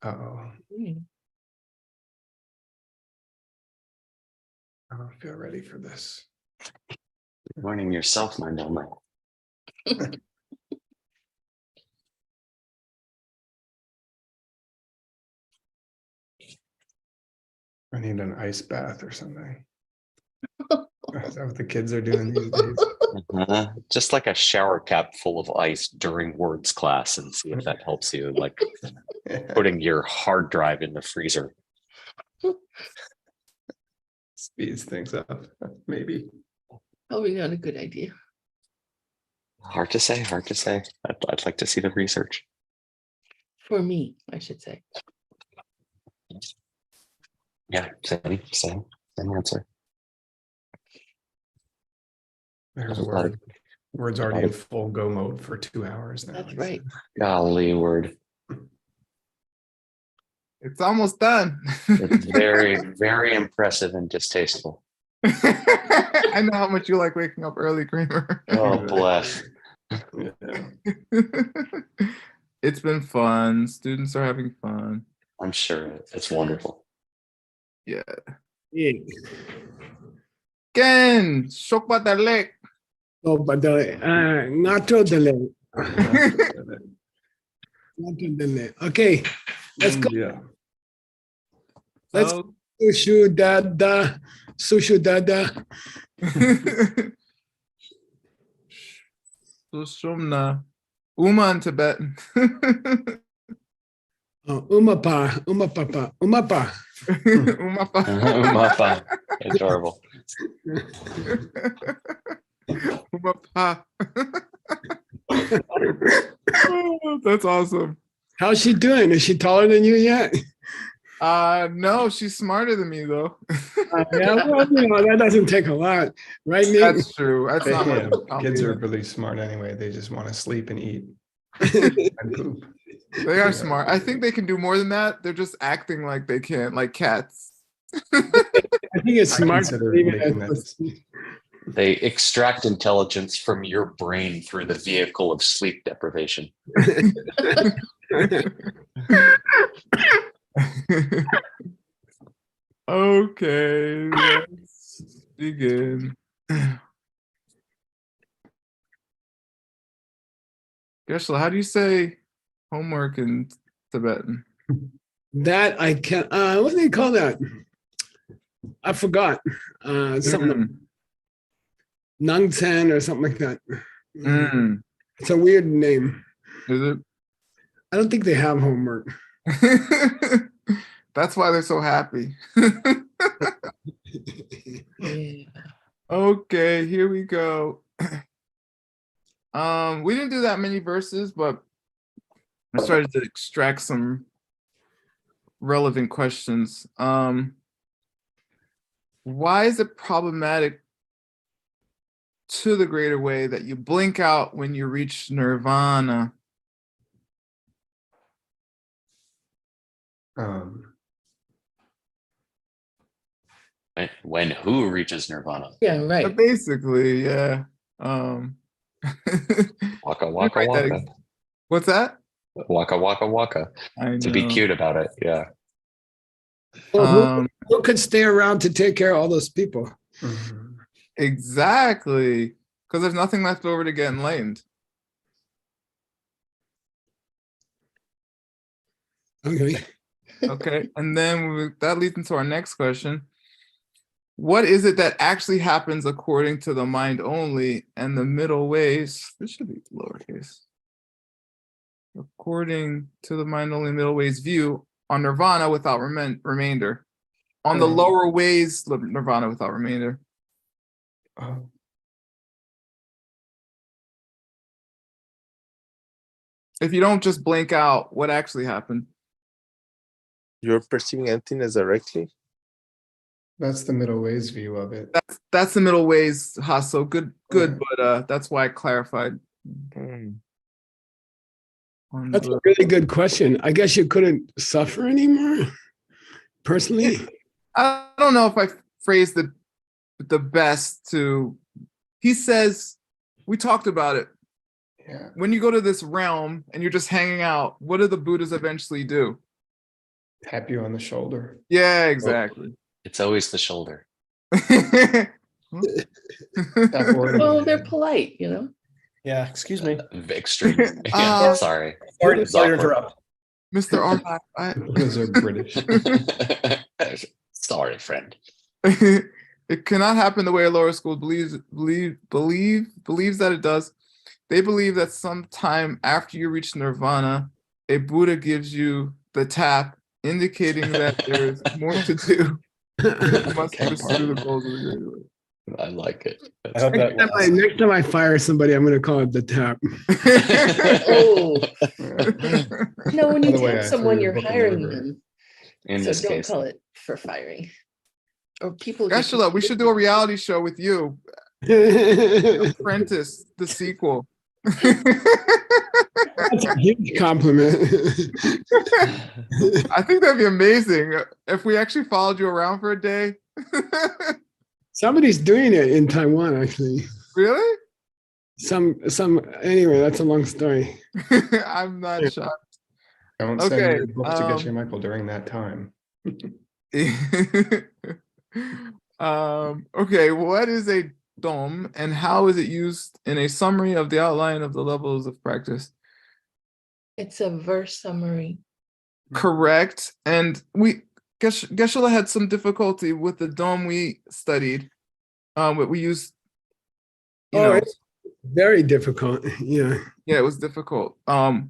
Uh-oh. I don't feel ready for this. Warning yourself, mind only. I need an ice bath or something. Is that what the kids are doing these days? Just like a shower cap full of ice during words class and see if that helps you, like putting your hard drive in the freezer. Speeds things up, maybe. Probably not a good idea. Hard to say, hard to say. I'd like to see the research. For me, I should say. Yeah, same answer. There's Word. Word's already in full go mode for 2 hours now. That's right. Golly, Word. It's almost done. It's very, very impressive and distasteful. I know how much you like waking up early, Kramer. Oh, bless. Yeah. It's been fun. Students are having fun. I'm sure it's wonderful. Yeah. Yeah. Ken, shock batalek. Oh, but not to delay. Not to delay. Okay, let's go. Yeah. Let's Oh. Sushu dada. Sushu dada. Sushumna. Uma in Tibetan. Oh, umapa, umapapa, umapa. Umapa. Mapa. Adorable. Umapa. Oh, that's awesome. How's she doing? Is she taller than you yet? No, she's smarter than me though. Yeah, well, that doesn't take a lot, right, Nick? That's true. That's not Yeah, much. kids are really smart anyway. They just want to sleep and eat and poop. They are smart. I think they can do more than that. They're just acting like they can't, like cats. I think it's I smart. consider even making as- They extract intelligence from your brain through the vehicle of sleep deprivation. Okay, let's begin. Geshla, how do you say homework in Tibetan? That I can. What do they call that? I forgot. Something Nangsan or something like that. Mm. It's a weird name. Is it? I don't think they have homework. That's why they're so happy. Yeah. Okay, here we go. We didn't do that many verses, but I started to extract some relevant questions. Why is it problematic to the greater way that you blink out when you reach nirvana? When who reaches nirvana? Yeah, right. Basically, yeah. Waka waka Right, that waka. What's that? Waka waka waka. I To be know. cute about it, yeah. Well, who could stay around to take care of all those people? Mhm. Exactly. Because there's nothing left over to get enlightened. Okay. Okay. And then that leads into our next question. What is it that actually happens according to the mind only and the middle ways? This should be lowercase. According to the mind only middle ways view on nirvana without remainder. On the lower ways, nirvana without remainder. Oh, If you don't just blink out, what actually happened? You're perceiving emptiness directly. that's the middle ways view of it. That's the middle ways, Hasso. Good, Yeah. but that's why I clarified. Hmm. On That's the- a really good question. I guess you couldn't suffer anymore, personally. I don't know if I phrased it the best to. He says, we talked about it. Yeah. When you go to this realm and you're just hanging out, what do the Buddhas eventually do? Tap you on the shoulder. Yeah, exactly. It's always the shoulder. Stop worrying. Oh, they're polite, you know? Yeah, excuse me. Extreme. Uh, Sorry. Sorry, It's sorry to awkward. interrupt. Mr. Armach, Those are British. Sorry, friend. it cannot happen the way a lower school believes that it does. They believe that sometime after you reach nirvana, a Buddha gives you the tap, indicating that there's more to do. You must pursue the goals of the greater way. I like it. I hope that lasts. Next time I fire somebody, I'm going to call it the tap. Oh, Yeah. no, when you By the way, tell I threw someone your you're book in the hiring river. them, In so this don't case, call it for firing. Or people. get Geshela, we should do a reality show with you. That's Apprentice, the sequel. a huge compliment. I think that'd be amazing if we actually followed you around for a day. Somebody's doing it in Taiwan, actually. Really? Anyway, that's a long story. I'm not shocked. Don't Okay, send your book to Get Your Michael during that time. Okay, what is a DOM and how is it used in a summary of the outline of the levels of practice? It's a verse summary. Correct. And Geshe-la had some difficulty with the DOM we studied. But we used, It's very difficult. Yeah. yeah, it was difficult. We're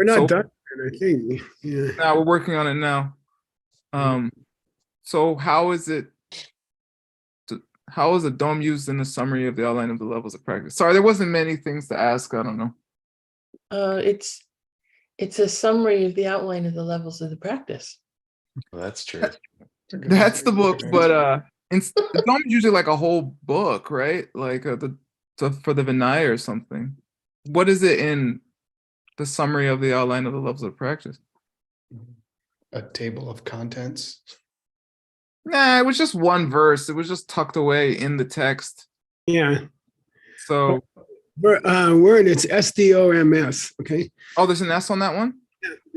not So- done, yet, I think. Yeah. Now we're working on it now. So how is a DOM used in the summary of the outline of the levels of practice? Sorry, there wasn't many things to ask. I don't know. It's a summary of the outline of the levels of the practice. well, that's true. That's the book, but the DOM is usually like a whole book, right? Like for the Vinaya or something. What is it in the summary of the outline of the levels of practice? A table of contents. Nah, it was just one verse. It was just tucked away in the text. Yeah. So, Word, it's SDOMS. Okay. oh, there's an S on that one?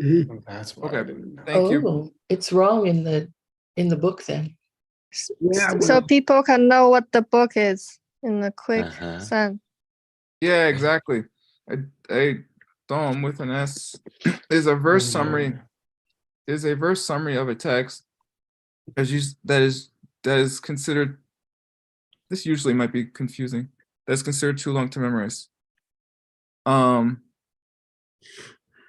Mhm. That's why I Okay. didn't know. Thank you. Oh, it's wrong in the book then. Yeah, So people can know what the book is in a quick Uh-huh. sense. Yeah, exactly. A DOM with an S is a verse summary. Is a verse summary of a text that is considered. This usually might be confusing. That's considered too long to memorize.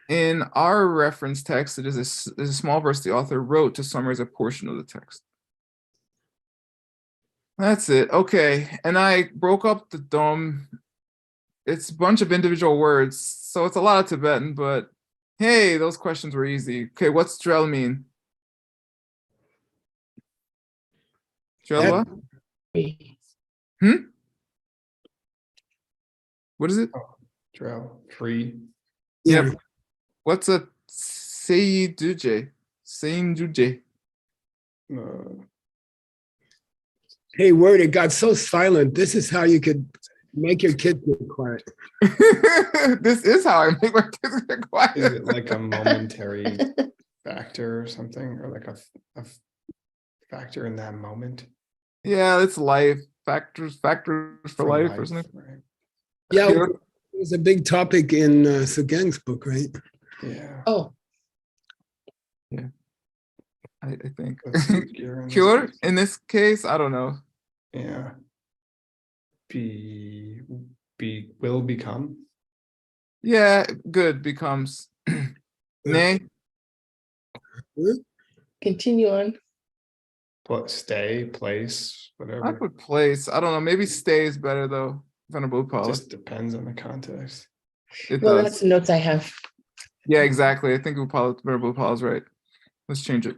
In our reference text, it is a small verse the author wrote to summarize a portion of the text. That's it. Okay, and I broke up the DOM. It's a bunch of individual words, so it's a lot of Tibetan, but hey, those questions were easy. Okay, what's drel mean? Drel what? What is it? Drow, free. Yeah. What's a seiyujue? Seiyujue. Uh, Hey, Word, it got so silent. This is how you could make your kids get quiet. This is how I make my kids get is quiet. it like a momentary factor or something, or like a factor in that moment? Yeah, it's life. Factors for From life, or something. right? Yeah, Yeah. it was a big topic in Segang's book, right? Yeah. Oh, I think. Let's see, gear in this Cure case. in this case, I don't know. Yeah. Will become. Yeah, good becomes nay. continue on. Stay, place, I whatever. put place. I don't know. Maybe stay is better though. Venerable Paula. Just depends on the context. It Well, does. that's the notes I have. Yeah, exactly. I think Venerable Paula's right. Let's change it.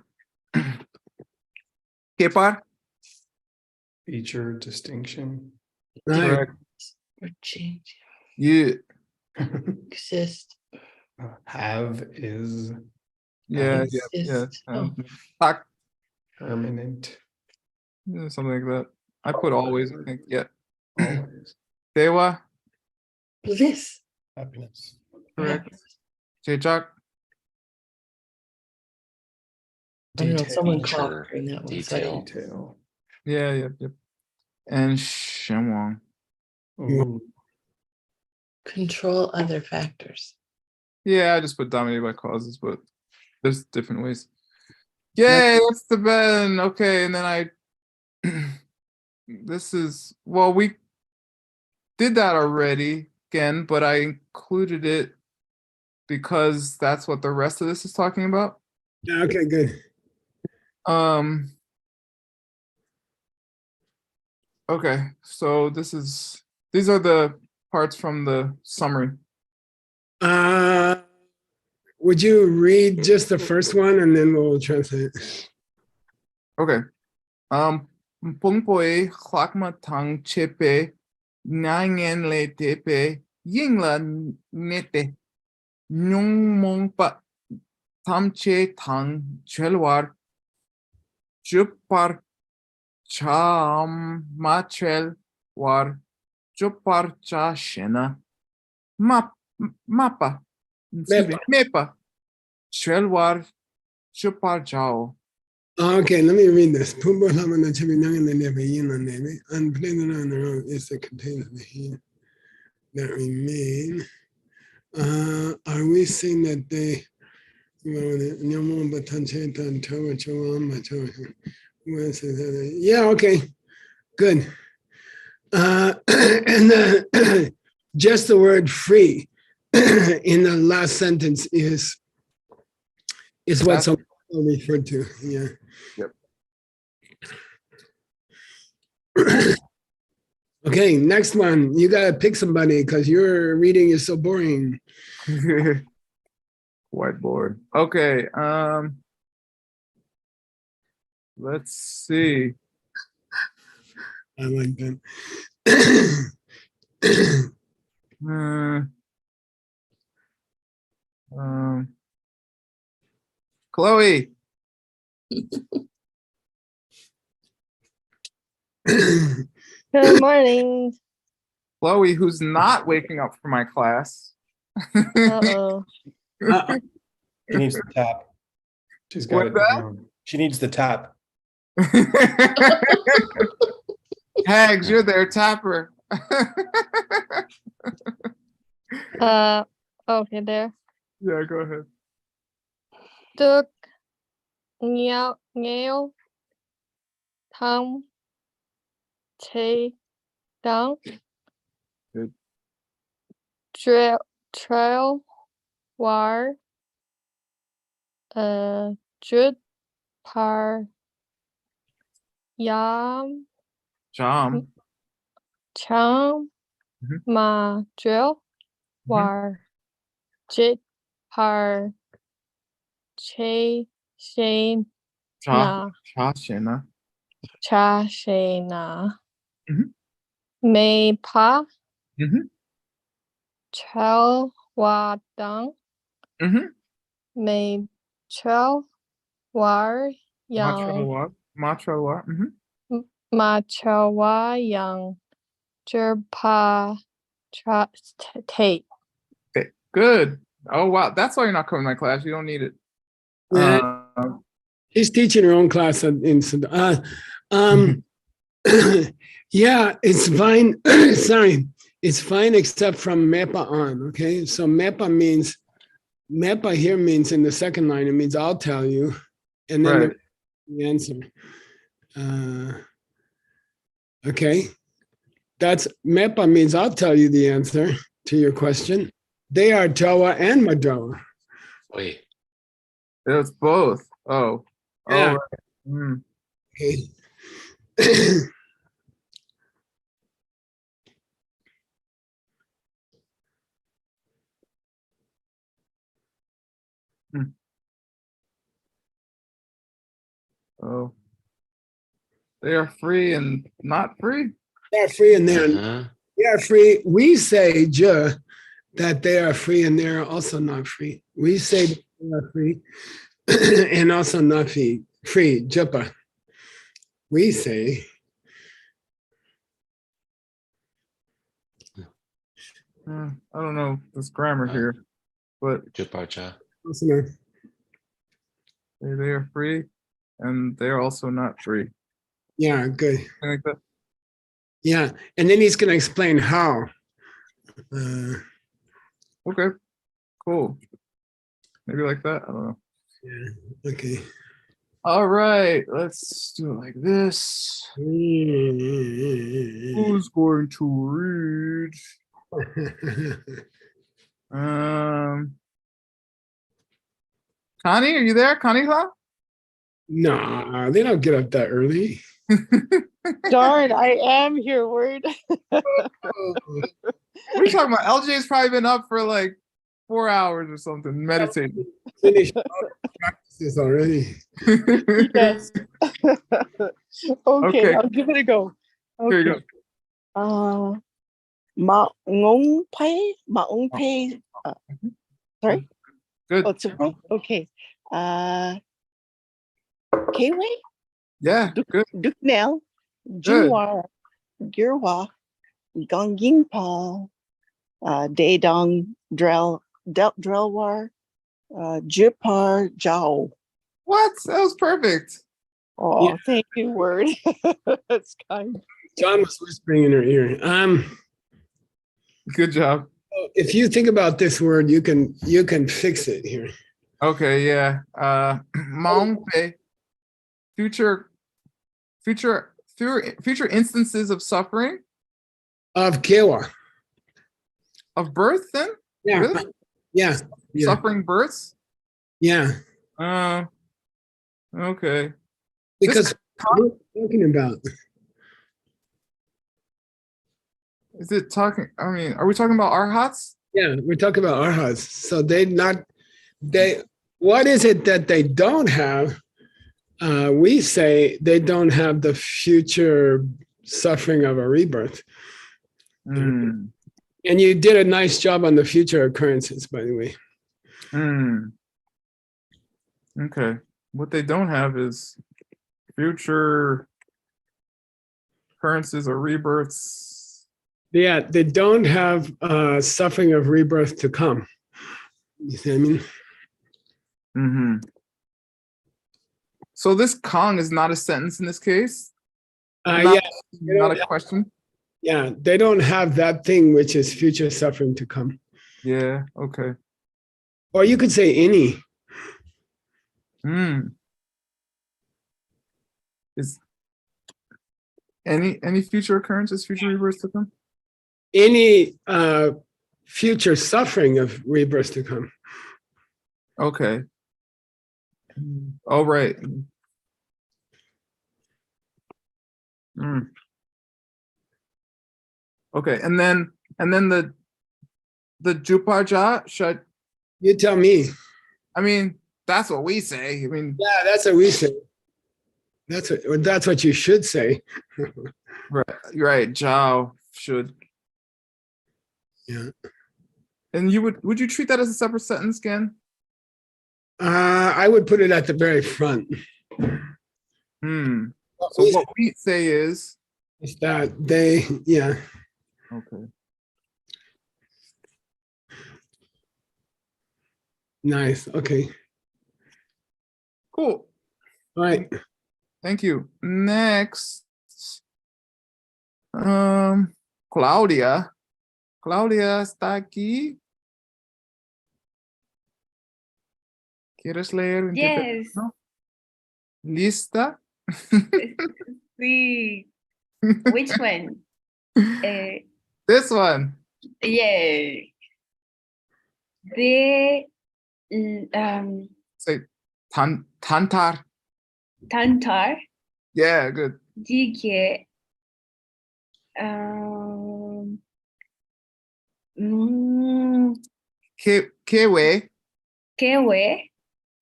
Kepar? Feature, distinction. Right. Correct. Or change. Yeah. Exist. Have, is, Yeah. Yeah. Exist. Oh. Tak, permanent, yeah, something like that. I put always, I think. Yeah. always. Dewa? Bliss. Happiness. Correct. Jejak? I don't know, someone Feature, called during that one. So I didn't- Detail. Yeah, yep. And Shenwang. Ooh, Control other factors. Yeah, I just put dominated by causes, but there's different ways. Yay, that's the Ben. Okay, and then I this is well, we did that already again, but I included it because that's what the rest of this is talking about. Yeah, okay, good. Okay, so these are the parts from the summary. Would you read just the first one and then we'll translate? Okay. Pungpoe klakma tang chepe nangen le tepe yingla nete nyung mongpa tamche tang chelwar chupar cham machel war chupar cha shena mapa excuse me mepa chelwar chupar chao. Okay, let me read this. Pumbo Lamana Chaminang and the Nevayin on Navy, and putting it on the road is the container of the heat that remain. Are we saying that they yeah, okay, good. And just the word free in the last sentence is what's referred to. Yeah. Yep. Okay, next one. You gotta pick somebody because your reading is so boring. Whiteboard. Okay. Let's see. I like that. Chloe. Good morning. Chloe, who's not waking up for my class. Uh-oh. She needs the tap. she's got it What's that? down. She needs the tap. Hags, you're there, tapper. Okay, there. Yeah, go ahead. Tuk nghèo thăm chế đắng Good. trail war chút par yam Jam. cham Mhm. ma drill Mhm. war chit par che shane Cha. na Cha shena. cha she na Mhm. me pa Mhm. chel wa dang Mhm. me chel war yang Matra what? Mhm. ma chel wa yang pa tate. Okay, good. Oh wow, that's why you're not coming to my class. You don't need it. Yeah. She's teaching her own class in yeah, it's fine. Sorry, it's fine except from MEPA on. Okay, so MEPA here means in the second line, it means I'll tell you, and then Right. the answer. Okay, that's MEPA means I'll tell you the answer to your question. They are Jawa and Madrawa. Wait, It's both. Oh. Yeah. Oh. Right. Mm. Okay. Oh. They are free and not free. They're free and they're uh-huh. they are free. We say that they are free and they're also not free. We say that they are free and also not free. Japa. We say I don't know this grammar here, but Jupacha. listener. they are free. and they're also not free. Yeah, good. Something like that. Yeah, and then he's going to explain how. Okay, cool. Maybe like that. I don't know. Yeah, okay. All right, let's do it like this. Who's going to read? Connie, are you there? Connie Clown? No, they don't get up that early. Darn, I am here, word. What are you talking about? LJ's probably been up for like 4 hours or something, meditating. Finished all the practices already. Yes. Okay, Okay. I'll give it a go. Here you Okay. Maong Pei. Sorry? Good. Oh, it's okay. Okay. Kiwi, Yeah, good. Duknel, Juwar, Girwa, Gongyingpa, Daedong, Drelwar, Jipar, Jiao. What? That was perfect. Oh, Yeah. thank you, word. That's kind. John was whispering in her ear. Good job. If you think about this word, you can fix it here. Okay, yeah. Maongpe, future instances of suffering Of Kewa. of birth. Then Yeah. Really? Yeah. Yeah. Suffering births. Yeah. Okay. Because what are we talking about? Is it talking? I mean, are we talking about arhats? Yeah, we're talking about arhats. So what is it that they don't have? We say they don't have the future suffering of a rebirth. Hmm. And you did a nice job on the future occurrences, by the way. Okay. What they don't have is future occurrences or rebirths. Yeah, they don't have suffering of rebirth to come. You see what I mean? Mm-hmm. So this Kong is not a sentence in this case? Yeah, Not a question? yeah, they don't have that thing which is future suffering to come. Yeah, okay. Or you could say any. Is any future occurrences, future rebirths to come? Any future suffering of rebirth to come. Okay. All right. Okay, and then the Jupaja should. You tell me. I mean, that's what we say. I mean, Yeah, that's what we say. That's what you should say. right. Jiao should. Yeah. And would you treat that as a separate sentence again? I would put it at the very front. So what we say is that they, yeah. Okay. Nice. Okay. Cool. All right. Thank you. Next, Claudia. Claudia está aquí. ¿Quieres leer? Yes. ¿No? ¿Lista? Sí. Which one? This one. Yeah. The Say tantar. Tantar. Yeah, good. Dije Kewe. Kewe.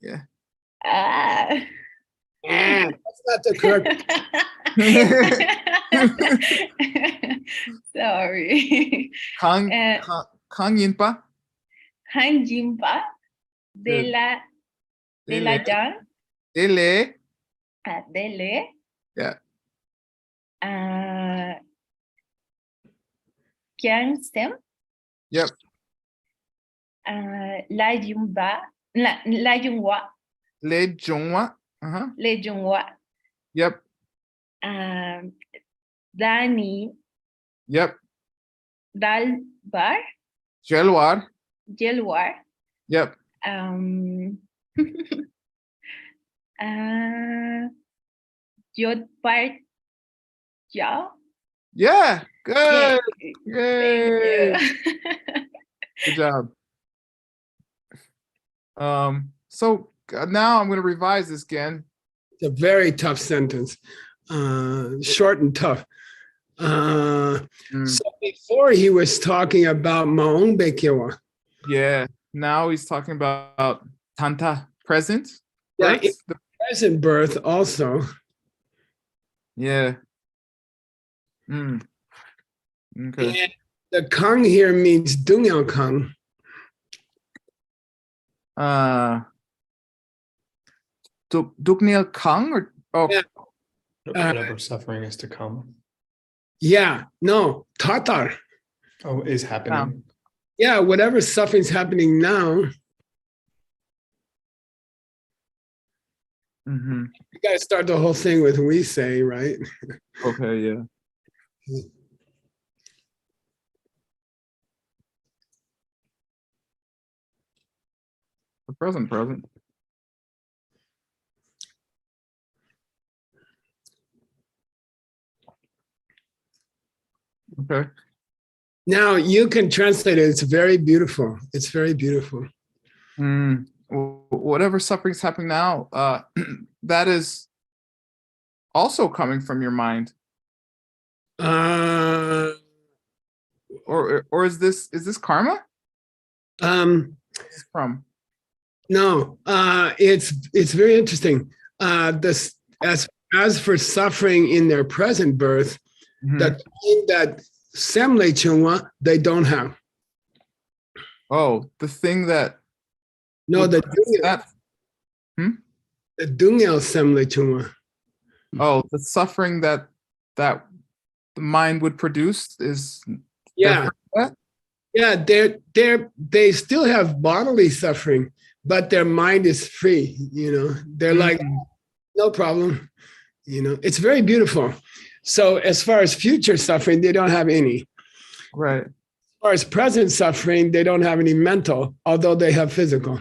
Yeah. That's not the correct. Sorry. Kanginpa. Hanjimpa de la Dan. Dele. Dele. Yeah. Kiangstem. Yep. La Yungwa. Le Jongwa. Uh-huh. Lejungwa. Yep. Dani Yep. Dalbar. Jelwar. Jelwar. Yep. Jodhpur. Jao. Yeah. Good. Thank Yay. you. Good job. So now I'm going to revise this again. It's a very tough sentence, short and tough. So before he was talking about Maung Bekewa. Yeah. Now he's talking about Tanta present. Yeah, births. the present birth also. Yeah. Okay. And the Kang here means Dungyal Kang. Dukniel Kang or Yeah. Whatever suffering is to come. Yeah, no, Tatar. Oh, is happening. Yeah, whatever suffering's happening now. You gotta start the whole thing with we say, right? Okay, yeah. The present. Okay. Now you can translate it. It's very beautiful. It's very beautiful. Whatever suffering's happening now, that is also coming from your mind. Or is this karma? From? No, it's very interesting. This as for suffering in their present birth, the thing that Semle Chungwa they don't have. Oh, the thing that No, the Dungyal Semle Chungwa. Oh, the suffering that the mind would produce is Yeah. Yeah, they still have bodily suffering, but their mind is free, They're like, no problem. It's very beautiful. So as far as future suffering, they don't have any. Right. As far as present suffering, they don't have any mental, although they have physical.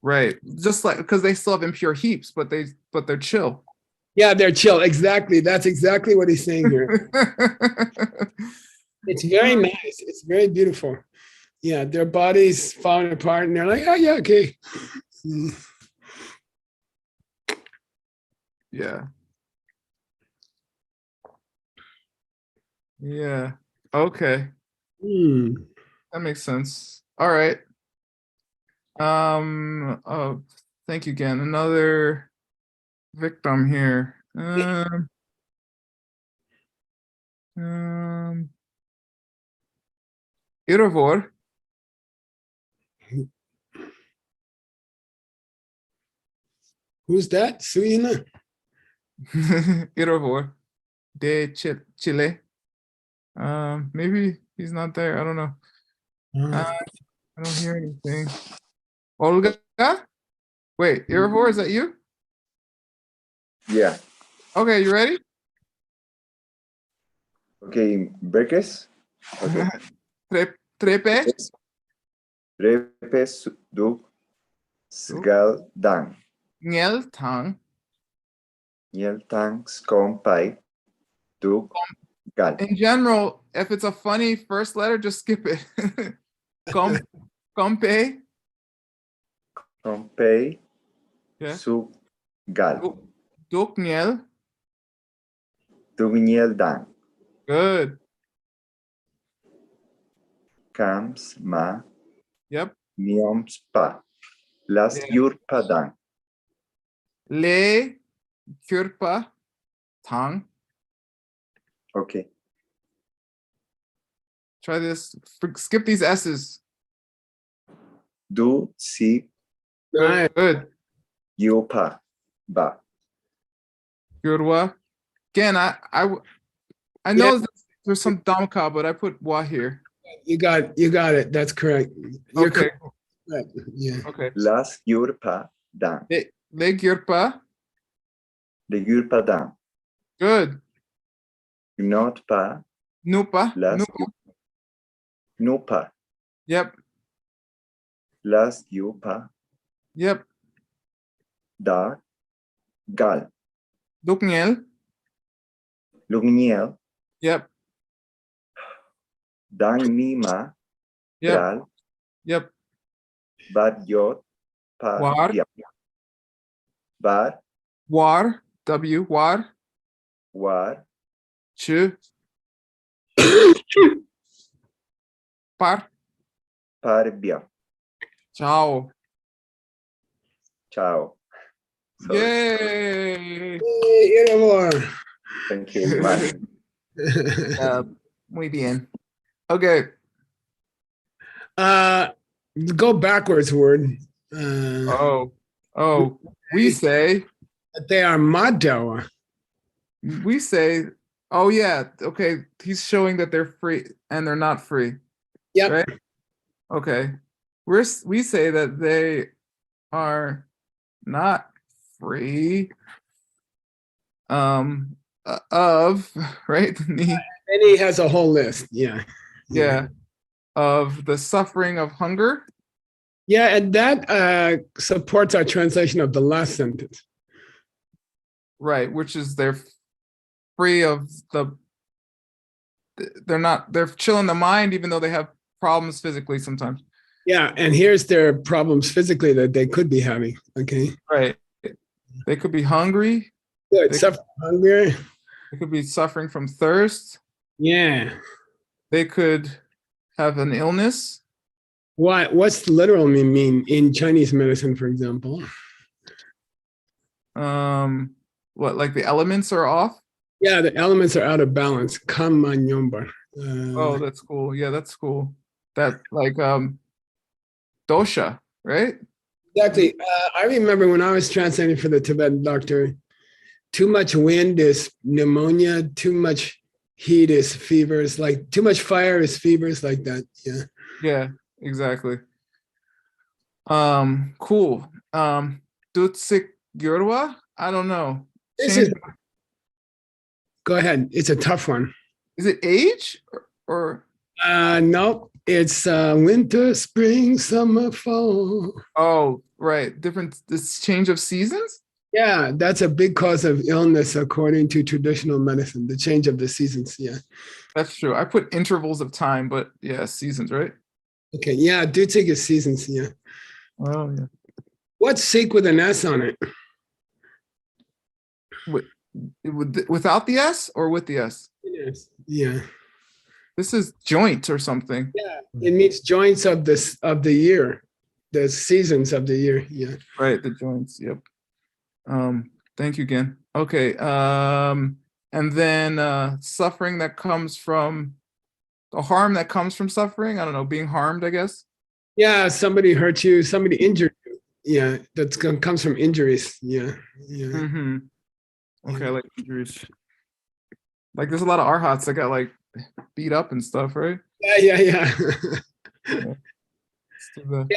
Right. Just like because they still have impure heaps, but they're chill. Yeah, they're chill. Exactly. That's exactly what he's saying here. It's very nice. It's very beautiful. Yeah, their bodies falling apart and they're like, oh yeah, okay. Yeah. Yeah. Okay. That makes sense. All right. Oh, thank you again. Another victim here. Irovor. Who's that? Suina? Irovor de Chile. Maybe he's not there. I don't know. I don't hear anything. Olga? Wait, Irovor, is that you? Yeah. Okay, you ready? Okay, Bekes. Okay. Trepe. Repes du skal dan. Ngel tang. Yel tang skompai du gal. In general, if it's a funny first letter, just skip it. Kompe. Kompei Yeah. su gal. Dukniel. Dugniel dan. Good. Kams ma Yep. mioms pa. Las Yeah. yurpa dan. Le Kyrpa Tang. Okay. Try this. Skip these S's. Du si Good. yupa ba. Gurwa. Again, I know there's some Damka, but I put wa here. You got it. That's correct. You're Okay. correct. Yeah. Okay. Las yurpa Dan. Le gyurpa. Le gulpa dan. Good. Not pas. Nupa. Las Nupa. no pas. Yep. Las pas. Yep. Da. Gal. Dukniel. Lugniel. Yep. Dan nima. Yep. Dral. Yep. Bad yot. Pa. War. Biap. Bar. War. W. War. War. Chu. Par. Par biap. Ciao. Ciao. Sorry. Yay. Thank you, Martin. Muy bien. Okay. Go backwards word. Oh, we say, That they are Madawa. oh yeah, okay. He's showing that they're free and they're not free. Yep. Right? Okay. We say that they are not free of, right? And he has a whole list. Yeah. Yeah. Of the suffering of hunger. Yeah, and that supports our translation of the last sentence. Right, which is they're free of they're chill in the mind, even though they have problems physically sometimes. Yeah, and here's their problems physically that they could be having. Okay. Right. They could be hungry. Good. They- Suffer hunger. They could be suffering from thirst. Yeah. They could have an illness. What's literal mean in Chinese medicine, for example? What, like the elements are off? Yeah, the elements are out of balance. Kamanyomba. Oh, that's cool. Yeah, that's cool. That like dosha, right? Exactly. I remember when I was translating for the Tibetan doctor, too much wind is pneumonia, too much heat is fevers, like too much fire is fevers, like that. Yeah. Yeah, exactly. Cool. Dutsik Yorwa? I don't know. This Change- is, go ahead. It's a tough one. is it age or Nope. It's winter, spring, summer, fall. oh, right. Different, this change of seasons? Yeah, that's a big cause of illness according to traditional medicine, the change of the seasons. Yeah. That's true. I put intervals of time, but yeah, seasons, right? Okay. Yeah, do take your seasons. Yeah. Oh, yeah. What's Sikh with an S on it? Without the S or with the S? Yes. Yeah. This is joint or something. Yeah. It means joints of this of the year, the seasons of the year. Yeah. Right, the joints. Yep. Thank you again. Okay. And then suffering that comes from the harm that comes from suffering. I don't know, being harmed, I guess. Yeah. Somebody hurt you. Somebody injured you. Yeah. That's comes from injuries. Yeah. Yeah. Mm-hmm. Okay, like injuries. Like there's a lot of arhats that got like beat up and stuff, right? Yeah. Yeah. Yeah. Let's do the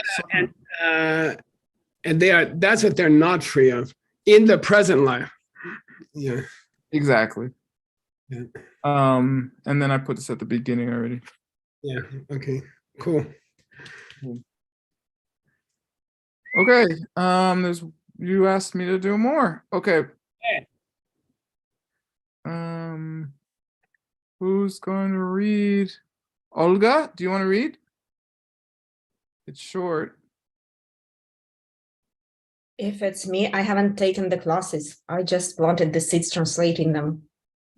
And that's what they're not free of in the present life. Yeah. exactly. Yeah. And then I put this at the beginning already. Yeah. Okay. Cool. Okay. There's you asked me to do more. Okay. Who's going to read? Olga, do you want to read? It's short. If it's me, I haven't taken the classes. I just wanted the seats translating them.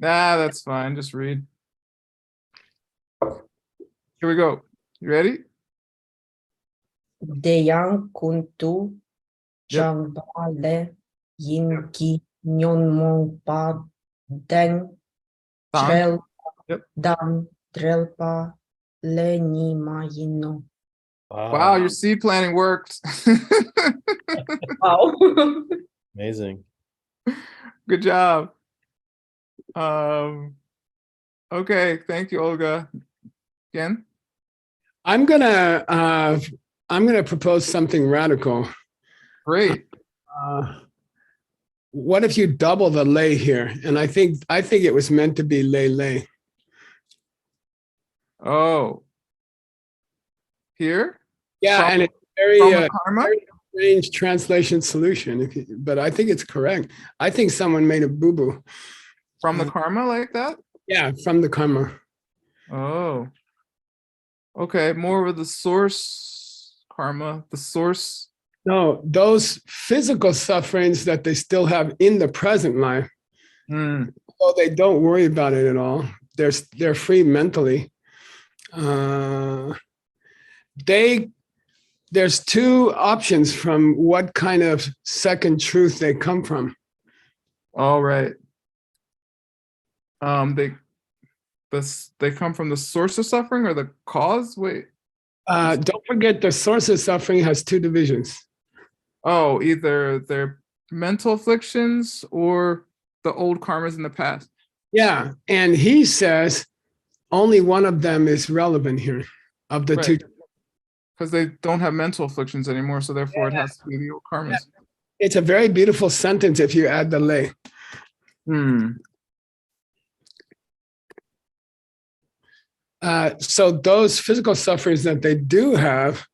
Nah, that's fine. Just read. Here we go. You ready? Deyang kuntu changbale yinki nyon pa deng trel dan drelpa le ni ma yino. Wow, your seed planning worked. Wow. Amazing. Good job. Okay, thank you, Olga. Again? I'm gonna propose something radical. Great. What if you double the lay here? And I think it was meant to be lay. Oh. Here? Yeah, From- and it's very, from the karma? very strange translation solution, but I think it's correct. I think someone made a boo-boo. From the karma like that? Yeah, from the karma. Oh. Okay, more of the source karma, the source. No, those physical sufferings that they still have in the present life, so they don't worry about it at all. They're free mentally. There's two options from what kind of second truth they come from. All right. They come from the source of suffering or the cause? Wait. Don't forget the source of suffering has two divisions. Oh, either their mental afflictions or the old karmas in the past. Yeah, and he says only one of them is relevant here of the two. Because they don't have mental afflictions anymore, so therefore it has to be the old karmas. It's a very beautiful sentence if you add the lay. So those physical sufferings that they do have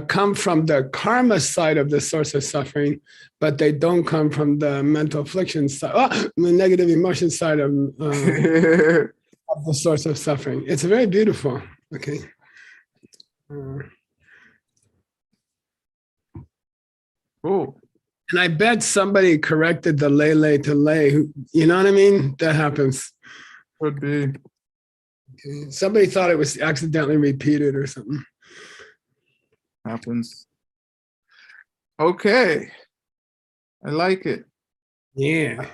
come from the karma side of the source of suffering, but they don't come from the mental affliction side, the negative emotion side of the source of suffering. It's very beautiful. Okay. Cool. And I bet somebody corrected the lay to lay. You know what I mean? That happens. Could be. Okay. Somebody thought it was accidentally repeated or something. Happens. Okay. I like it. Yeah.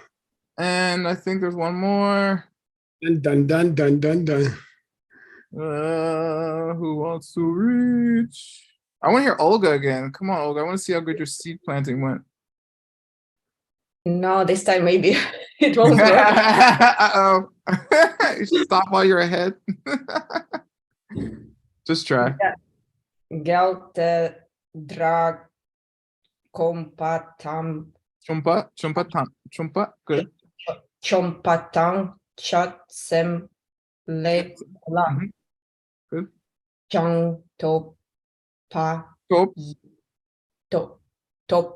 And I think there's one more. Dun, dun, dun, dun, dun. Who wants to reach? I want to hear Olga again. Come on, Olga. I want to see how good your seed planting went. No, this time maybe it won't work. Uh-oh. You should stop while you're ahead. Just try. Gelte drag kompatam Chumpa. Good. chompatang chat sem le la Good. chang to pa Top.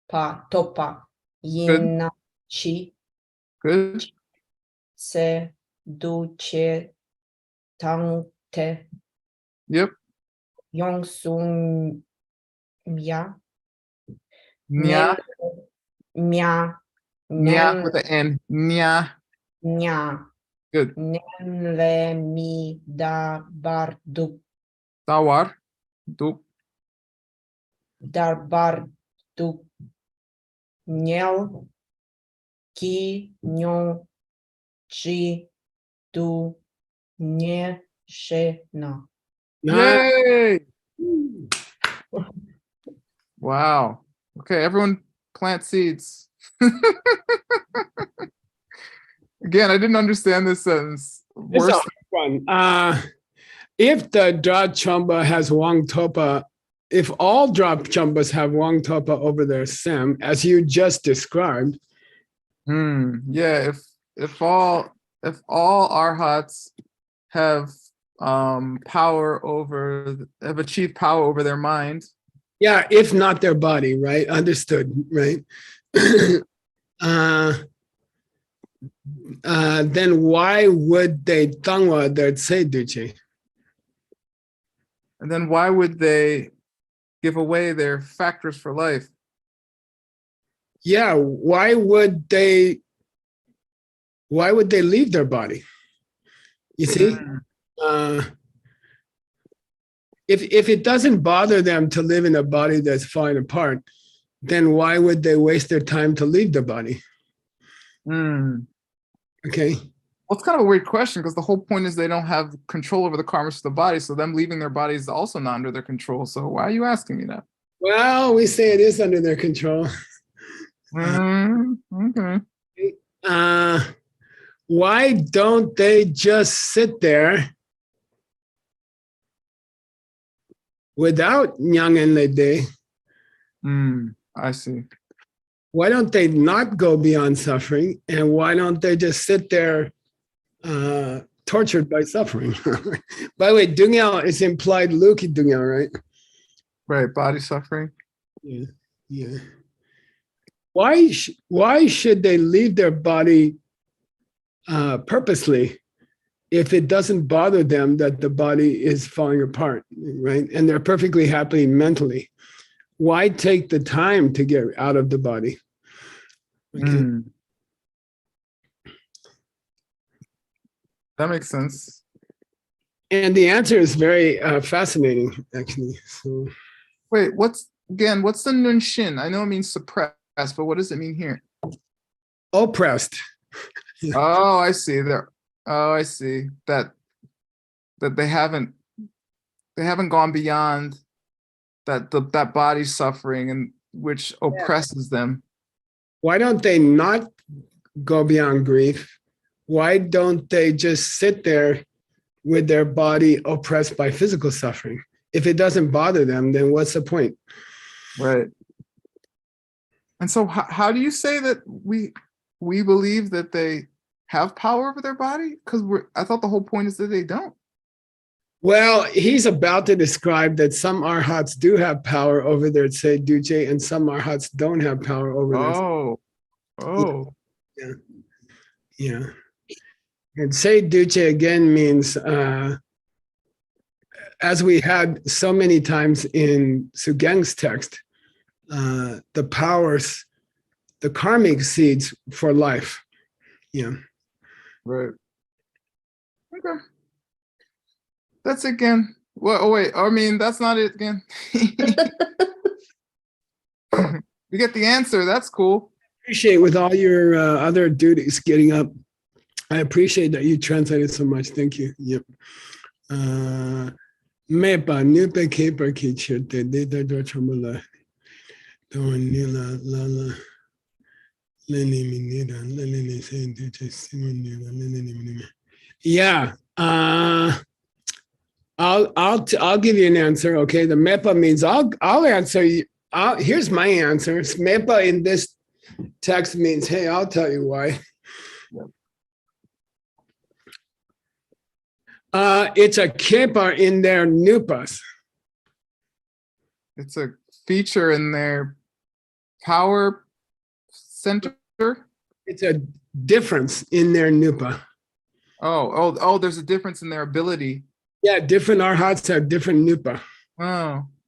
topa yina chi Good. se duce tangte Yep. yong sung mya Nya. mya Nya with the N. Nya. nya Good. nen le mi da bar du Tawar. Dup. dar bar du nyel ki nyon chi du nye she na. Yay! Wow. Okay, everyone plant seeds. Again, I didn't understand this sentence. It's a hard one. If the Dra Chamba has Wang Topa, if all Dra Chambas have Wang Topa over their Sem, as you just described. Yeah, if all arhats have have achieved power over their mind. Yeah, if not their body, right? Understood, right? Then why would they tangwa their tseduche? And then why would they give away their factors for life? Yeah, why would they leave their body? You see? If it doesn't bother them to live in a body that's falling apart, then why would they waste their time to leave the body? Okay. Well, it's kind of a weird question because the whole point is they don't have control over the karmas of the body, so them leaving their body is also not under their control. So why are you asking me that? Well, we say it is under their control. Okay. Why don't they just sit there without Nyang and Lede I see. Why don't they not go beyond suffering? And why don't they just sit there tortured by suffering? By the way, Dungyal is implied Luki Dungyal, right? Right, body suffering. Yeah, yeah. Why should they leave their body purposely if it doesn't bother them that the body is falling apart, right? And they're perfectly happy mentally. Why take the time to get out of the body? Okay. Mm. That makes sense. And the answer is very fascinating, actually. So, Wait, what's the nun shin? I know it means suppressed, but what does it mean here? oppressed. Oh, I see. I see that they haven't gone beyond that body suffering and which oppresses them. Why don't they not go beyond grief? Why don't they just sit there with their body oppressed by physical suffering? If it doesn't bother them, then what's the point? Right. And so how do you say that we believe that they have power over their body? Because I thought the whole point is that they don't. Well, he's about to describe that some arhats do have power over their Tse Duce and some arhats don't have power over their. Oh. Yeah. And Tse Duce again means, as we had so many times in Sugeng's text, the powers, the karmic seeds for life. Yeah. Right. Okay. That's again. Well, oh wait. I mean, that's not it again. We get the answer. That's cool. Appreciate with all your other duties getting up. I appreciate that you translated so much. Thank you. Yep. Mepa nupe keper kichete de do chamula. Don nila lala. Leni minida. Leni say duce simonila. Leni minima. Yeah. I'll give you an answer. Okay. The mepa means I'll answer you. Here's my answer. Mepa in this text means, hey, I'll tell you why. It's a kepa in their nupas. It's a feature in their power center. It's a difference in their nupa. Oh, there's a difference in their ability. Yeah, different arhats have different nupa.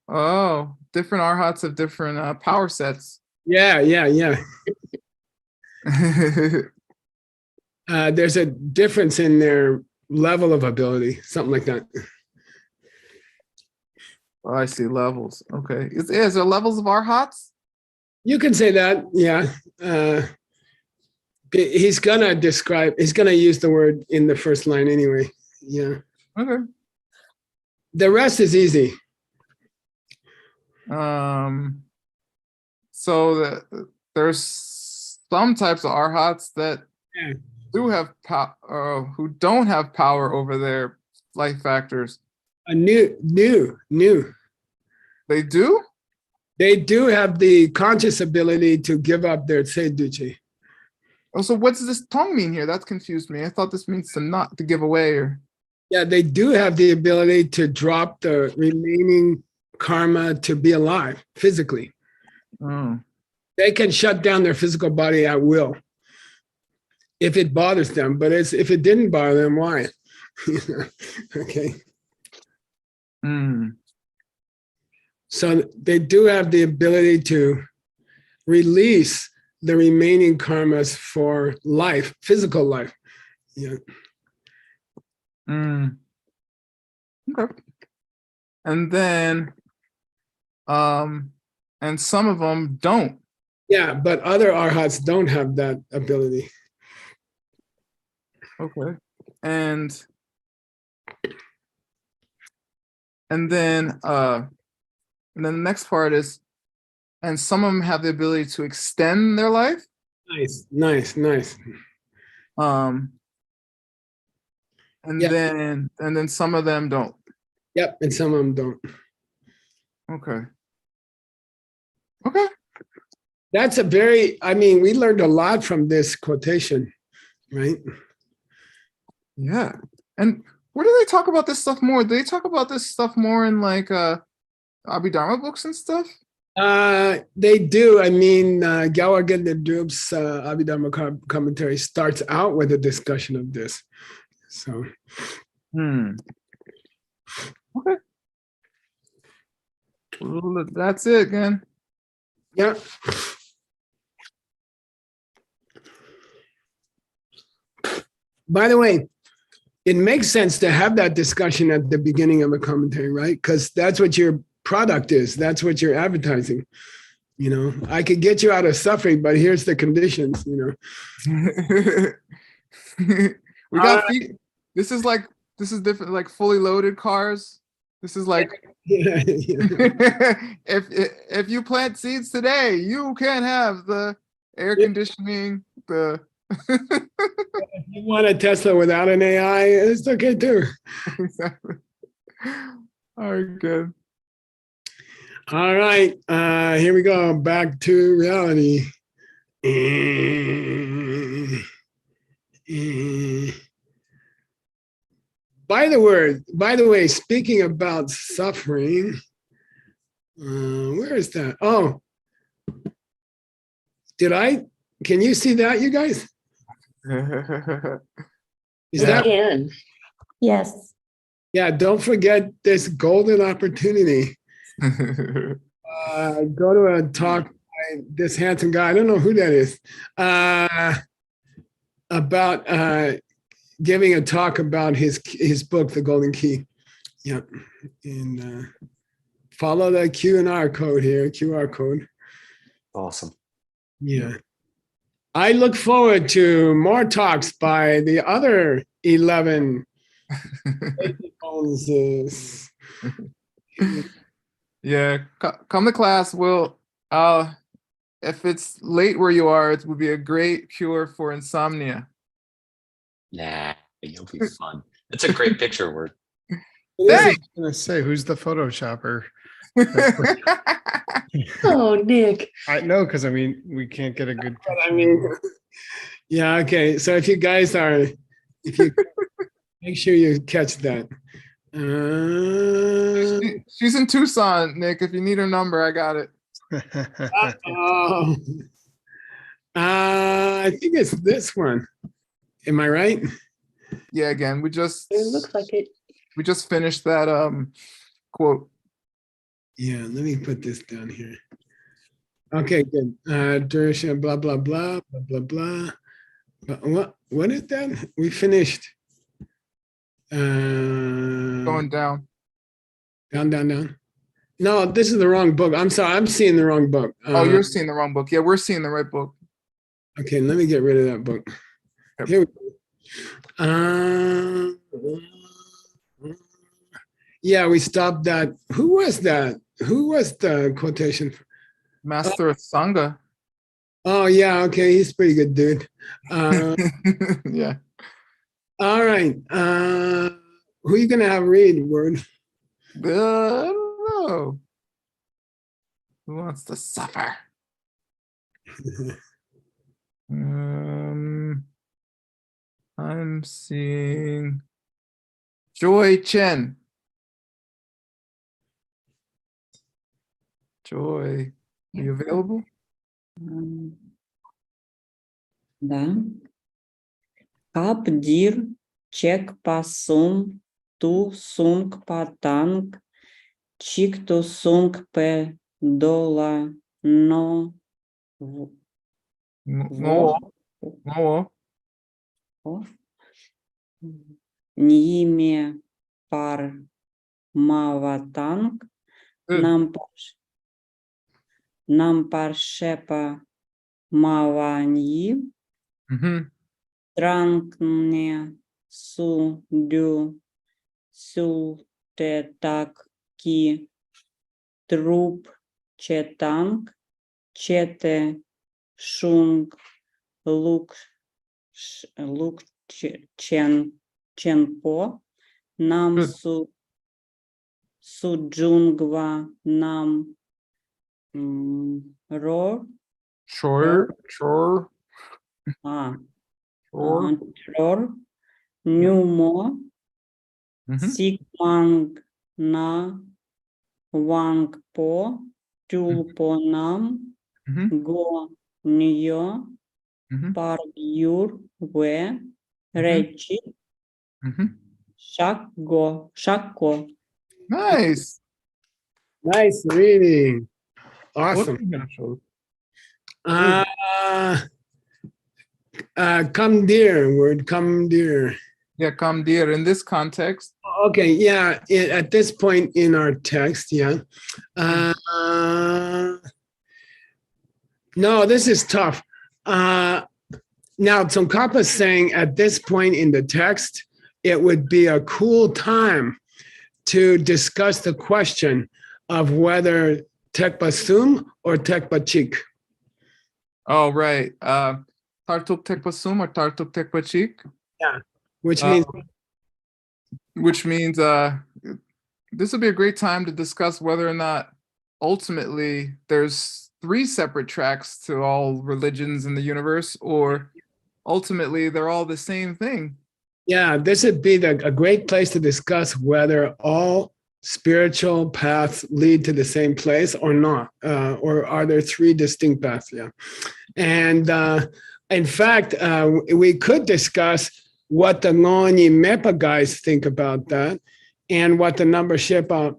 Oh, different arhats have different power sets. Yeah. There's a difference in their level of ability, something like that. Oh, I see levels. Okay. Is there levels of arhats? You can say that, yeah. He's gonna use the word in the first line anyway. Yeah. Okay. The rest is easy. So there's some types of arhats that do have power, who don't have power over their life factors. New. They do? They do have the conscious ability to give up their Tse Duce. Oh, so what's this tongue mean here? That confused me. I thought this means to give away or. Yeah, they do have the ability to drop the remaining karma to be alive physically. Oh. They can shut down their physical body at will if it bothers them. But if it didn't bother them, why? Okay. So they do have the ability to release the remaining karmas for life, physical life. Yeah. Okay. And then, and some of them don't. Yeah, but other arhats don't have that ability. Okay. And then the next part is, and some of them have the ability to extend their life. Nice. And then some of them don't. Yep, and some of them don't. Okay. That's a very, I mean, we learned a lot from this quotation, right? Yeah. And where do they talk about this stuff more? Do they talk about this stuff more in like Abhidharma books and stuff? They do. I mean, Gyawagen Drup's Abhidharma commentary starts out with a discussion of this. So, Okay. Well, that's it, again. yeah. By the way, it makes sense to have that discussion at the beginning of a commentary, right? Because that's what your product is. That's what you're advertising. You know, I could get you out of suffering, but here's the conditions, you know. We got this is different, like fully loaded cars. This is like Yeah, yeah. if you plant seeds today, you can have the air conditioning, the If you want a Tesla without an AI, it's okay too. exactly. All right, good. All right, here we go. Back to reality. By the way, speaking about suffering, where is that? Oh, can you see that, you guys? Is Yeah. that? Yes. Yeah, don't forget this golden opportunity. Go to a talk by this handsome guy, I don't know who that is, about giving a talk about his book, The Golden Key. Yep. And follow the QR code here, QR code. Awesome. Yeah. I look forward to more talks by the other 11 bonuses. Yeah, come to class. We'll if it's late where you are, it would be a great cure for insomnia. Nah, you'll be fun. It's a great picture word. I was gonna say, who's the Photoshopper? Oh, Nick. I know, because I mean, we can't get a good But picture. I mean, yeah, okay. So if you guys are, if you make sure you catch that. She's in Tucson, Nick. If you need her number, I got it. Oh. I think it's this one. Am I right? Yeah, again, It looks like it. we just finished that quote. Yeah, let me put this down here. Okay, good. Duration, blah, blah, blah, blah, blah, blah. But what is that? We finished. Going down. Down. No, this is the wrong book. I'm sorry, I'm seeing the wrong book. Oh, you're seeing the wrong book. Yeah, we're seeing the right book. Okay, let me get rid of that book. Yep. Here we go. Yeah, we stopped that. Who was that? Who was the quotation? Master of Sangha. Oh, yeah, okay, he's a pretty good dude. Yeah. All right. Who are you gonna have read, Word? I don't know. Who wants to suffer? I'm seeing Joy Chen. Joy, are you available? Да. Kap dir chek pasum tu sung patang chik tu sung pe dola no No. Nime par mavatang nam par shepa mavanyi trankne su du su te tak ki trup chetang chete shung luk chenpo nam su jungva nam ro Sure. Tror, Numo, Sikmang na Wangpo, Tulponam, Go Nyo, Pargyur, We, Rechi, Shakko. Nice. Nice reading. Awesome. Come dear, word come dear. Yeah, come dear. In this context. Okay, yeah, at this point in our text, yeah. No, this is tough. Now, Tsongkhapa is saying at this point in the text, it would be a cool time to discuss the question of whether tekpa sum or tekpa chik. Oh, right. Tartuk tekpa sum or tartuk tekpa chik? Yeah, which means this would be a great time to discuss whether or not ultimately there's 3 separate tracks to all religions in the universe, or ultimately they're all the same thing. Yeah, this would be a great place to discuss whether all spiritual paths lead to the same place or not, or are there 3 distinct paths? Yeah, and in fact, we could discuss what the Ngoni Mepa guys think about that, and what the number Shepa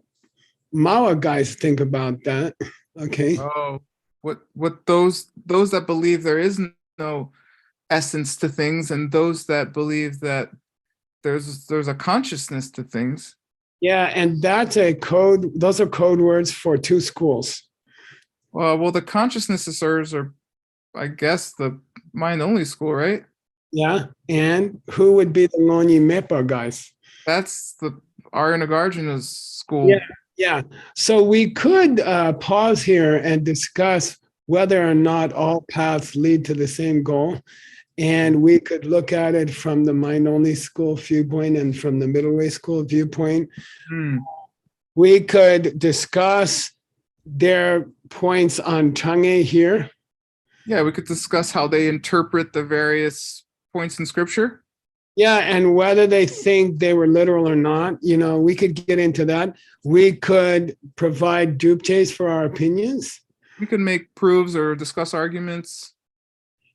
Mawa guys think about that. Okay. Oh, what those that believe there is no essence to things, and those that believe that there's a consciousness to things. Yeah, and that's a code. Those are code words for 2 schools. Well, the consciousnesses are, I guess, the mind only school, right? Yeah, and who would be the Ngoni Mepa guys? That's the Nagarjuna's school. Yeah. So we could pause here and discuss whether or not all paths lead to the same goal. And we could look at it from the mind-only school viewpoint and from the middle way school viewpoint. We could discuss their points on Chang'e here. Yeah, we could discuss how they interpret the various points in scripture. Yeah, and whether they think they were literal or not, we could get into that. We could provide dupches for our opinions. We could make proofs or discuss arguments.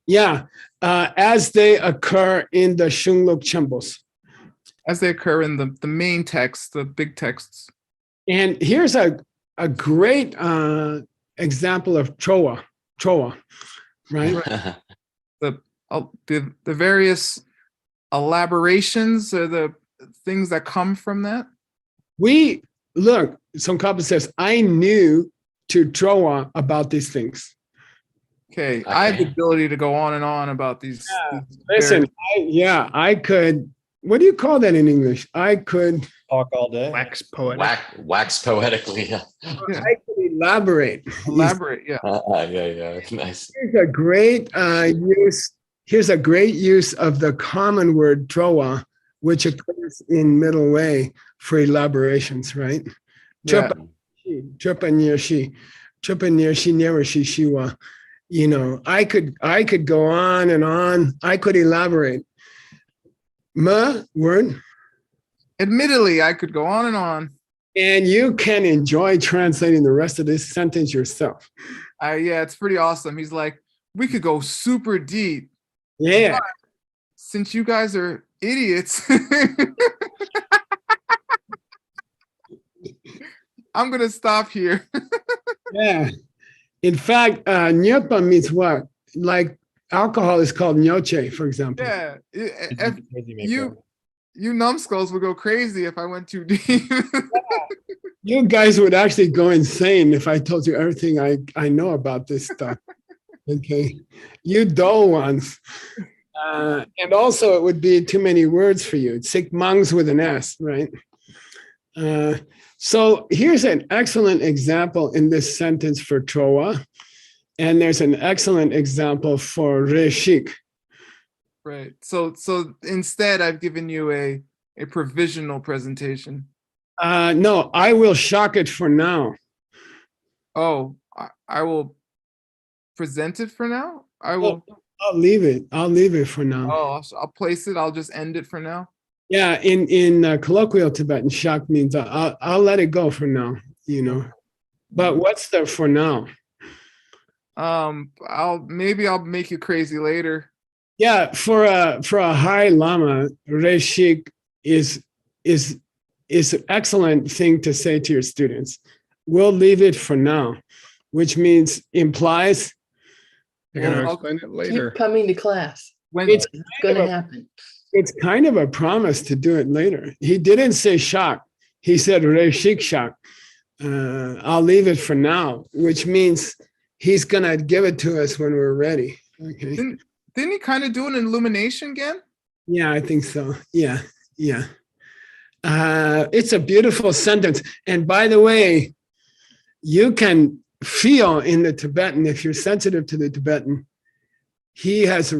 Yeah, as they occur in the Shungluk Chambos. As they occur in the main text, the big texts. And here's a great example of Chowa, right? The various elaborations or the things that come from that. Tsongkhapa says, I knew to Chowa about these things. Okay, I have the ability to go on and on about these. Listen, I could. What do you call that in English? I could talk all day. Wax poetic. Wax poetically. Yeah. I could elaborate. Yeah. Yeah. Nice. Here's a great use. Here's a great use of the common word trowa, which occurs in middle way for elaborations, right? Chupa near she, never she shiwa. I could go on and on. I could elaborate. Word. Admittedly, I could go on and on. And you can enjoy translating the rest of this sentence yourself. Yeah, it's pretty awesome. He's like, we could go super deep. Yeah. But since you guys are idiots, I'm going to stop here. Yeah. In fact, nyopa means what? Like alcohol is called nyoche, for example. Yeah. You numbskulls would go crazy if I went too deep. You guys would actually go insane if I told you everything I know about this stuff. Okay. You dull ones. And also it would be too many words for you. Sikmangs with an S, right? So here's an excellent example in this sentence for Trowa. And there's an excellent example for Reshik. Right. So instead, I've given you a provisional presentation. No, I will shock it for now. Oh, I will present it for now? I will. I'll leave it. I'll leave it for now. Oh, I'll place it. I'll just end it for now. Yeah, in colloquial Tibetan, shak means I'll let it go for now, you know. But what's the for now? I'll make you crazy later. Yeah, for a high lama, reshik is an excellent thing to say to your students. We'll leave it for now, which means implies You're gonna Well, explain it later. Keep coming to class. When it's It's gonna happen. it's kind of a promise to do it later. He didn't say shak. He said reshik shak. I'll leave it for now, which means he's gonna give it to us when we're ready. Okay. didn't he kind of do an illumination again? Yeah, I think so. Yeah. It's a beautiful sentence. And by the way, you can feel in the Tibetan, if you're sensitive to the Tibetan, his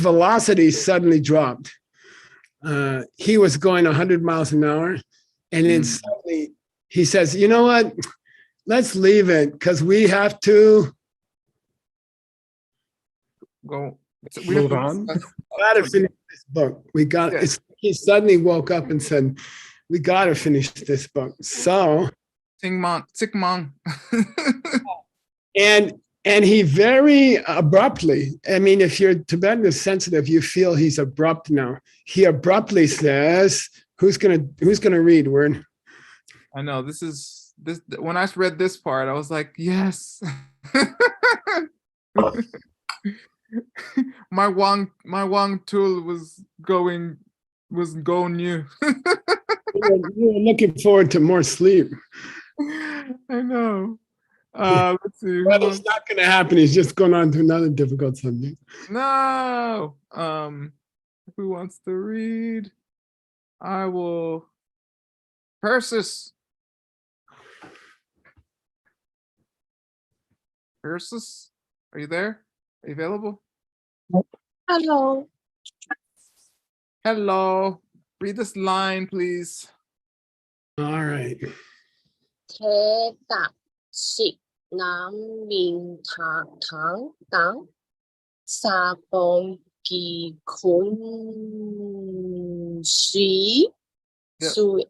velocity suddenly dropped. He was going 100 miles an hour, and then suddenly he says, you know what? Let's leave it because we have to Go. Move on. gotta finish this book. He suddenly woke up and said, we gotta finish this book. So Tikmang. and he very abruptly, I mean, if you're Tibetan is sensitive, you feel he's abrupt now. He abruptly says, who's gonna read word? I know this when I read this part, I was like, yes. my Wang tool was going new. You were looking forward to more sleep. I know. Let's see. Well, it's not going to happen. He's just going on to another difficult subject. No. Who wants to read? I will. Persis. Persis, are you there? Are you available? Hello. Hello. Read this line, please. All right. Thế tạp xịt nám miền thẳng tắng sa bông kỳ khốn suy suy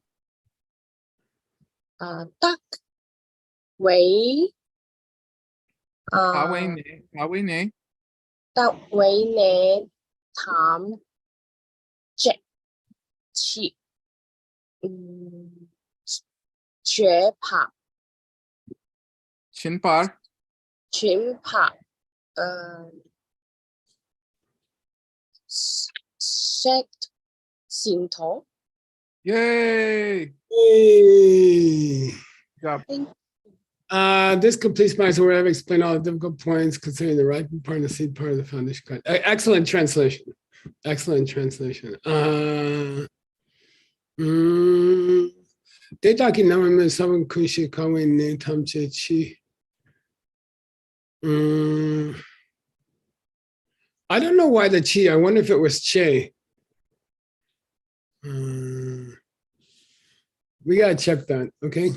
tắc quấy How we name? tắc quấy nè thảm chết chị chế phạt Chinpar. chuyển phạt xét sinh thống. Yay! Hey. Good job. This completes my where I've explained all the difficult points concerning the ripening part and the seed part of the foundation card. Excellent translation. Excellent translation. Data ki nama me saban kunshi kawe ne tamche chi. I don't know why the chi. I wonder if it was che. We gotta check that. Okay.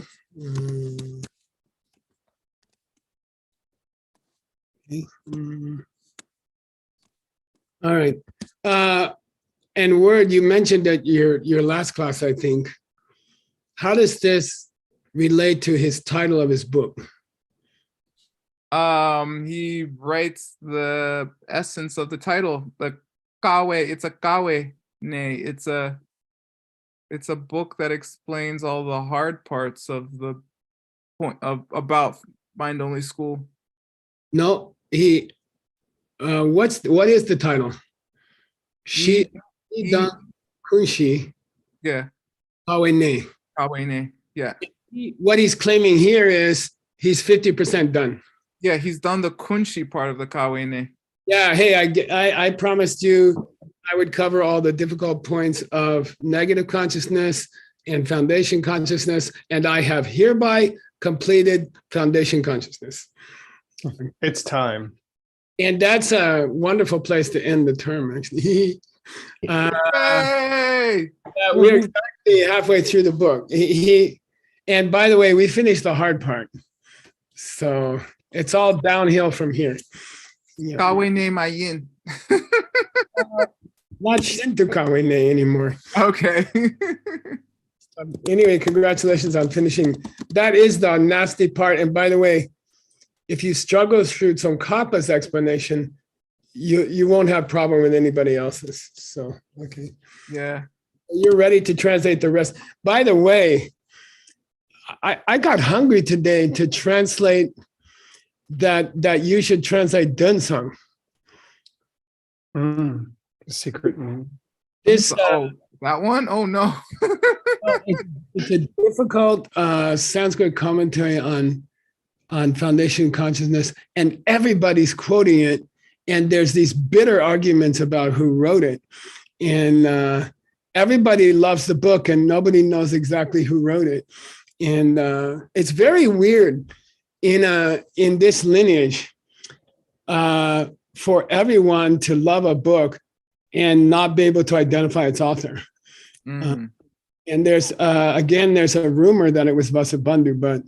All right. And Word, you mentioned that your last class, I think. How does this relate to his title of his book? He writes the essence of the title, the Kawe. It's a Kawe ne. It's a book that explains all the hard parts of the point about mind only school. No, what is the title? Shi Dan Kunshi. Yeah. Kawe ne. Kawe ne. Yeah. What he's claiming here is he's 50% done. Yeah, he's done the kunshi part of the Kawe ne. Yeah, hey, I promised you I would cover all the difficult points of negative consciousness and foundation consciousness, and I have hereby completed foundation consciousness. It's time. And that's a wonderful place to end the term, actually. We're exactly halfway through the book. And by the way, we finished the hard part. So It's all downhill from here. Yeah. Kawene Mayin. Not Shinto Kawene anymore. Okay. Anyway, congratulations on finishing. That is the nasty part. And by the way, if you struggle through Tsongkapa's explanation, you won't have problem with anybody else's. So, okay. Yeah. You're ready to translate the rest. By the way, I got hungry today to translate that you should translate Dunsong. Secret meaning. This that one? Oh no. it's a difficult Sanskrit commentary on foundation consciousness, and everybody's quoting it, and there's these bitter arguments about who wrote it, and everybody loves the book and nobody knows exactly who wrote it. And it's very weird in this lineage for everyone to love a book and not be able to identify its author. And there's again, there's a rumor that it was Vasubandhu, but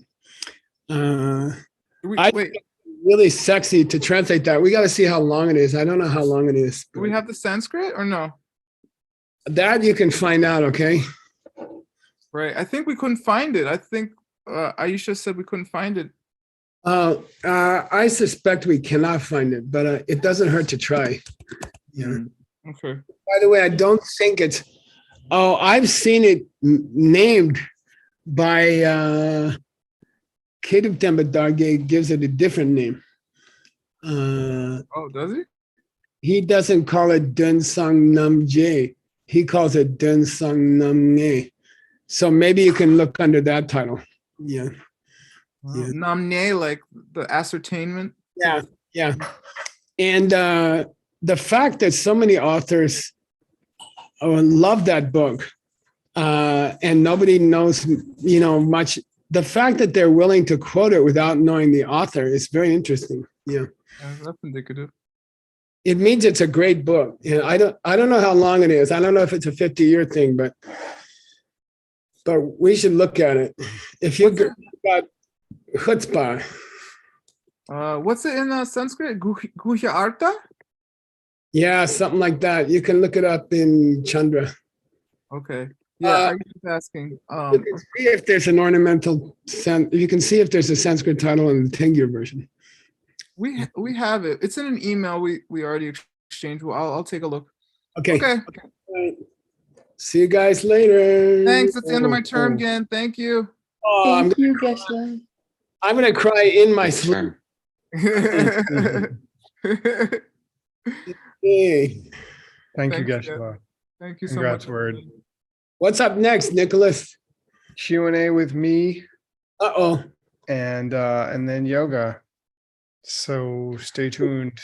I think it's really sexy to translate that. We got to see how long it is. I don't know how long it is. Do we have the Sanskrit or no? That you can find out, okay? Right. I think we couldn't find it. I think Aisha said we couldn't find it. I suspect we cannot find it, but it doesn't hurt to try. Yeah. Okay. By the way, I don't think it's. Oh, I've seen it named by Kedub Tembadarge gives it a different name. Oh, does he? He doesn't call it Dunsong Namje. He calls it Dunsong Namne. So maybe you can look under that title. Yeah. Yeah. Namne, like the ascertainment. Yeah, yeah. And the fact that so many authors love that book and nobody knows, much. The fact that they're willing to quote it without knowing the author is very interesting. Yeah. That's indicative. It means it's a great book. And I don't know how long it is. I don't know if it's a 50-year thing, but we should look at it. If you got chutzpah. What's it in Sanskrit? Guhya Artha? Yeah, something like that. You can look it up in Chandra. Okay. Yeah, I was asking. You can see if there's an ornamental. You can see if there's a Sanskrit title in the Tengyur version. We have it. It's in an email we already exchanged. Well, I'll take a look. Okay. Okay. Right. See you guys later. Thanks. That's the end of my term again. Thank you. Oh, Thank you, Geshe. I'm gonna cry in my sleep. Hey. Thank you, Thanks, Geshe-la. Thank you so Congrats, much. word. What's up next, Nicholas? Q&A with me. Uh-oh. And then yoga. So stay tuned.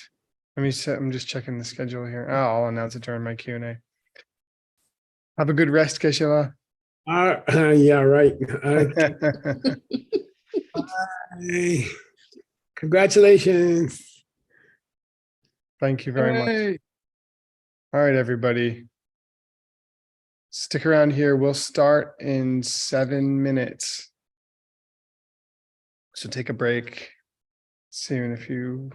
I'm just checking the schedule here. Oh, I'll announce it during my Q&A. Have a good rest, Geshe-la. Yeah, right. Hey. Congratulations. Thank you very much. Hey. All right, everybody. Stick around here. We'll start in 7 minutes. So take a break. See you in a few.